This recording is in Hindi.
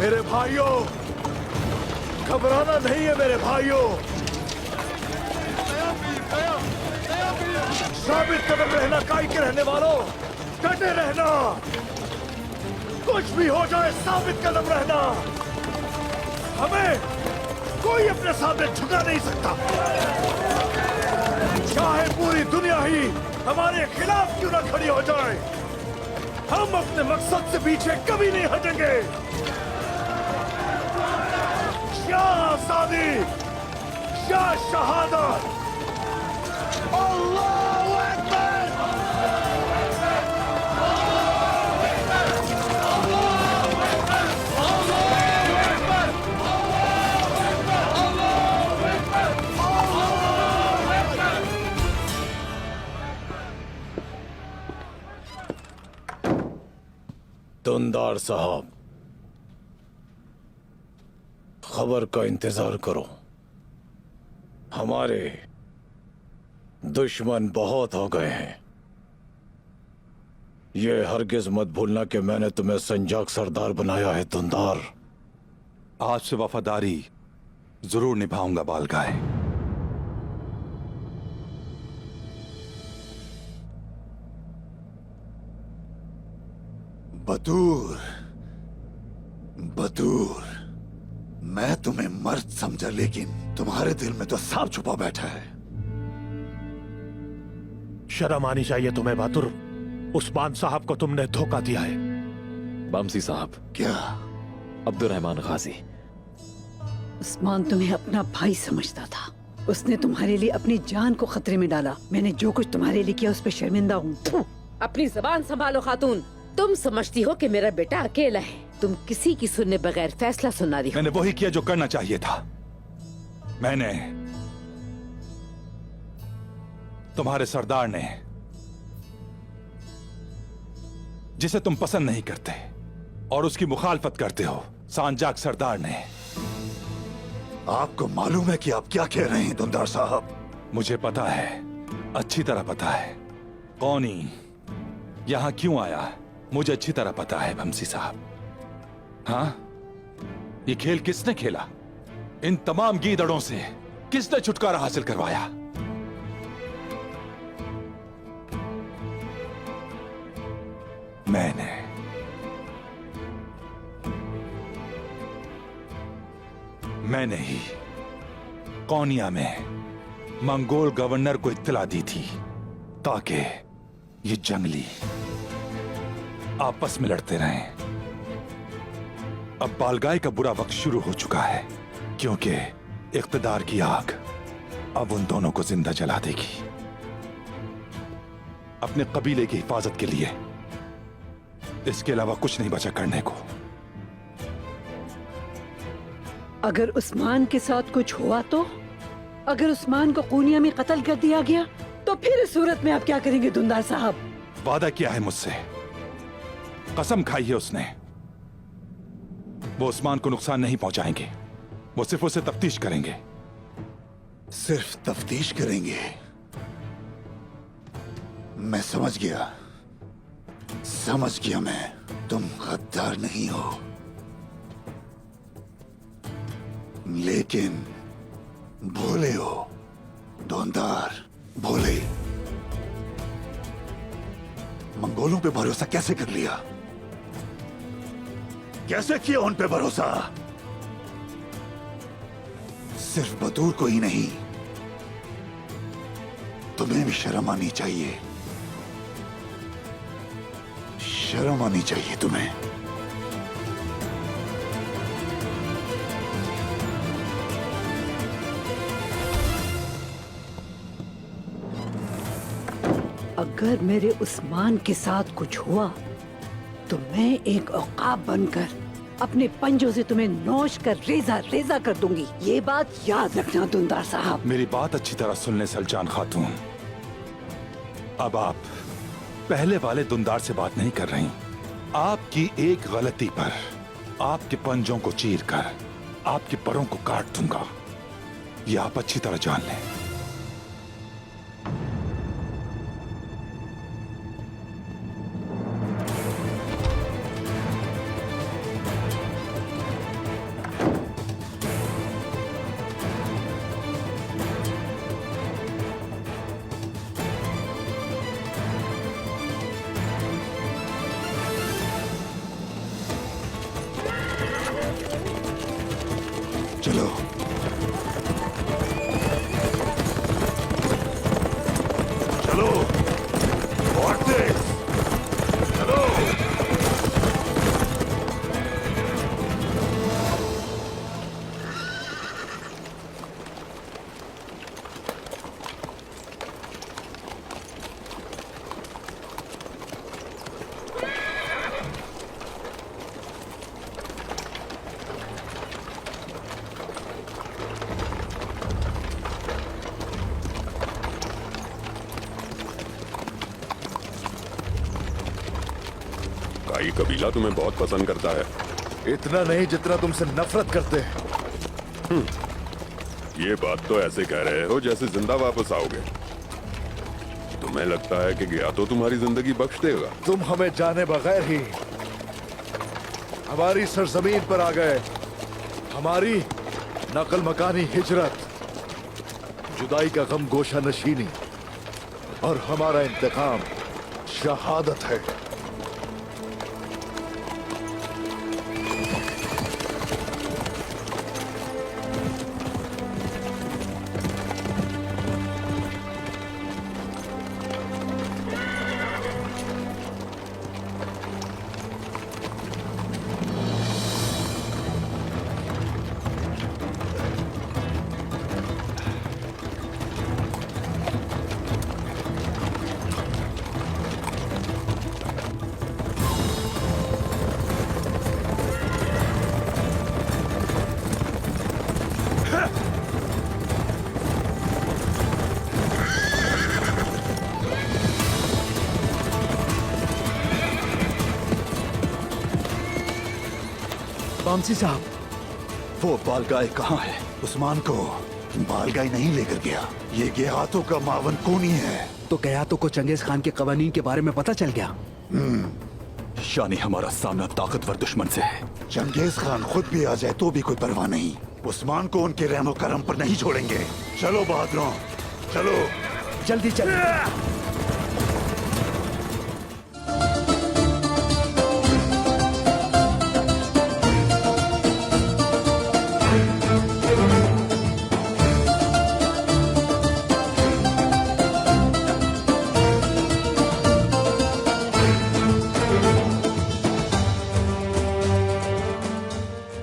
मेरे भाइयों, घबराना नहीं है मेरे भाइयों। साबित कदम रहना काई के रहने वालों, डटे रहना। कुछ भी हो जाए साबित कदम रहना। हमें कोई अपने सामने झुका नहीं सकता, चाहे पूरी दुनिया ही हमारे खिलाफ क्यों ना खड़ी हो जाए। हम अपने मकसद से पीछे कभी नहीं हटेंगे। क्या आजादी, क्या शहादत। अल्लाहू अकबर। दुंदार साहब, खबर का इंतजार करो। हमारे दुश्मन बहुत हो गए हैं। ये हरगिज मत भूलना कि मैंने तुम्हें संजाक सरदार बनाया है दुंदार। आपसे वफादारी जरूर निभाऊंगा बालगाय। बतूर, बतूर, मैं तुम्हें मर्द समझा, लेकिन तुम्हारे दिल में तो सांप छुपा बैठा है। शर्म आनी चाहिए तुम्हें बहादुर। उस्मान साहब को तुमने धोखा दिया है। बमसी साहब। क्या? अब्दुर्रहमान गाजी। उस्मान तुम्हें अपना भाई समझता था। उसने तुम्हारे लिए अपनी जान को खतरे में डाला। मैंने जो कुछ तुम्हारे लिए किया उस पर शर्मिंदा हूँ। अपनी जबान संभालो खातून। तुम समझती हो कि मेरा बेटा अकेला है। तुम किसी की सुनने बगैर फैसला सुना रही हो। मैंने वही किया जो करना चाहिए था। मैंने, तुम्हारे सरदार ने, जिसे तुम पसंद नहीं करते और उसकी मुखालफत करते हो, सांजाक सरदार ने। आपको मालूम है कि आप क्या कह रहे हैं दुंदार साहब? मुझे पता है, अच्छी तरह पता है। कौनी यहां क्यों आया मुझे अच्छी तरह पता है बमसी साहब। हाँ, ये खेल किसने खेला? इन तमाम गीदड़ों से किसने छुटकारा हासिल करवाया? मैंने। मैंने ही कौनिया में मंगोल गवर्नर को इत्तला दी थी ताकि ये जंगली आपस में लड़ते रहें। अब बालगाय का बुरा वक्त शुरू हो चुका है, क्योंकि इख्तिदार की आग अब उन दोनों को जिंदा जला देगी। अपने कबीले की हिफाजत के लिए इसके अलावा कुछ नहीं बचा करने को। अगर उस्मान के साथ कुछ हुआ तो, अगर उस्मान को कौनिया में कत्ल कर दिया गया तो फिर इस सूरत में आप क्या करेंगे दुंदार साहब? वादा किया है मुझसे, कसम खाई है उसने। वो उस्मान को नुकसान नहीं पहुंचाएंगे, वो सिर्फ उसे तफ्तीश करेंगे। सिर्फ तफ्तीश करेंगे? मैं समझ गया, समझ गया मैं। तुम गद्दार नहीं हो, लेकिन भोले हो दुंदार, भोले। मंगोलों पे भरोसा कैसे कर लिया? कैसे किया उन पे भरोसा? सिर्फ बतूर को ही नहीं, तुम्हें भी शर्म आनी चाहिए। शर्म आनी चाहिए तुम्हें। अगर मेरे उस्मान के साथ कुछ हुआ तो मैं एक औकाब बनकर अपने पंजों से तुम्हें नोच कर रेजा रेजा कर दूंगी। ये बात याद रखना दुंदार साहब। मेरी बात अच्छी तरह सुन ले सलजान खातून। अब आप पहले वाले दुंदार से बात नहीं कर रही। आपकी एक गलती पर आपके पंजों को चीर कर आपके परों को काट दूंगा, ये आप अच्छी तरह जान लें। काई कबीला तुम्हें बहुत पसंद करता है। इतना नहीं जितना तुमसे नफरत करते हैं। ये बात तो ऐसे कह रहे हो जैसे जिंदा वापस आओगे। तुम्हें लगता है कि गया तो तुम्हारी जिंदगी बख्श देगा। तुम हमें जाने बगैर ही हमारी सरजमीन पर आ गए। हमारी नकल मकानी हिजरत, जुदाई का गम गोशा नशीनी और हमारा इंतकाम शहादत है। बामसी साहब, वो बालगाय कहाँ है? उस्मान को बालगाय नहीं लेकर गया। ये गेहातों का मावन कौनी है। तो गयातों को चंगेज खान के कवानीन के बारे में पता चल गया। शानी हमारा सामना ताकतवर दुश्मन से है। चंगेज खान खुद भी आ जाए तो भी कोई परवाह नहीं। उस्मान को उनके रहमो करम पर नहीं छोड़ेंगे। चलो बहादुरों, चलो। जल्दी चल।